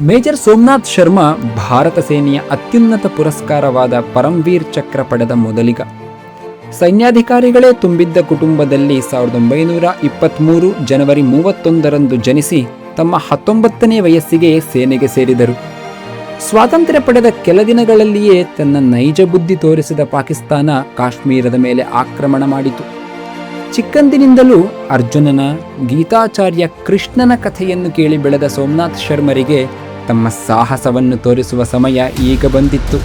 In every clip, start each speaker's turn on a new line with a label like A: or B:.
A: Major Somnath Sharma Bharat ಸೇನೆಯ ಅತ್ಯುನ್ನತ ಪುರಸ್ಕಾರವಾದ ಪರಮ್ವೀರ್ ಚಕ್ರ ಪಡೆದ ಮೊದಲಿಗ. ಸೈನ್ಯಾಧಿಕಾರಿಗಳೇ ತುಂಬಿದ್ದ ಕುಟುಂಬದಲ್ಲಿ 1923 ಜನವರಿ 31ರಂದು ಜನಿಸಿ ತಮ್ಮ 19ನೇ ವಯಸ್ಸಿಗೆ ಸೇನೆಗೆ ಸೇರಿದರು. ಸ್ವಾತಂತ್ರ್ಯ ಪಡೆದ ಕೆಲ ದಿನಗಳಲ್ಲಿಯೇ ತನ್ನ ನೈಜ ಬುದ್ಧಿ ತೋರಿಸಿದ ಪಾಕಿಸ್ತಾನ ಕಾಶ್ಮೀರದ ಮೇಲೆ ಆಕ್ರಮಣ ಮಾಡಿತು. ಚಿಕ್ಕಂದಿನಿಂದಲೂ ಅರ್ಜುನನ, ಗೀತಾಚಾರ್ಯ ಕೃಷ್ಣನ ಕಥೆಯನ್ನು ಕೇಳಿ ಬೆಳೆದ ಸೋಮನಾಥ್ ಶರ್ಮರಿಗೆ ತಮ್ಮ ಸಾಹಸವನ್ನು ತೋರಿಸುವ ಸಮಯ ಈಗ ಬಂದಿತ್ತು.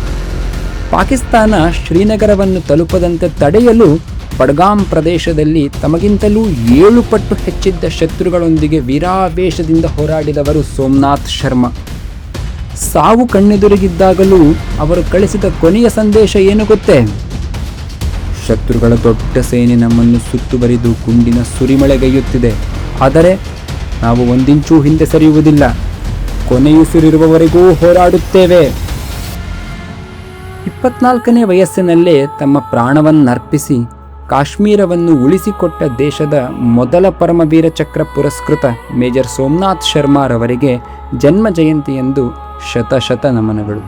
A: ಪಾಕಿಸ್ತಾನ ಶ್ರೀನಗರವನ್ನು ತಲುಪದಂತೆ ತಡೆಯಲು ಬಡ್ಗಾಮ್ ಪ್ರದೇಶದಲ್ಲಿ ತಮಗಿಂತಲೂ 7 ಪಟ್ಟು ಹೆಚ್ಚಿದ್ದ ಶತ್ರುಗಳೊಂದಿಗೆ ವೀರಾವೇಶದಿಂದ ಹೋರಾಡಿದವರು ಸೋಮನಾಥ್ ಶರ್ಮಾ. ಸಾವು ಕಣ್ಣೆದುರಿಗಿದ್ದಾಗಲೂ ಅವರು ಕಳಿಸಿದ ಕೊನೆಯ ಸಂದೇಶ ಏನು ಗೊತ್ತೇ? ಶತ್ರುಗಳ ದೊಡ್ಡ ಸೇನೆ ನಮ್ಮನ್ನು ಸುತ್ತುವರಿದು ಗುಂಡಿನ ಸುರಿಮಳೆಗೈಯುತ್ತಿದೆ, ಆದರೆ ನಾವು ಒಂದಿಂಚೂ ಹಿಂದೆ ಸರಿಯುವುದಿಲ್ಲ, ಕೊನೆಯುಸಿರಿರುವವರೆಗೂ ಹೋರಾಡುತ್ತೇವೆ. 24ನೇ ವಯಸ್ಸಿನಲ್ಲೇ ತಮ್ಮ ಪ್ರಾಣವನ್ನರ್ಪಿಸಿ ಕಾಶ್ಮೀರವನ್ನು ಉಳಿಸಿಕೊಟ್ಟ ದೇಶದ ಮೊದಲ ಪರಮವೀರ ಚಕ್ರ ಪುರಸ್ಕೃತ ಮೇಜರ್ ಸೋಮನಾಥ್ ಶರ್ಮಾರವರಿಗೆ ಜನ್ಮ ಜಯಂತಿಯಂದು ಶತ ನಮನಗಳು.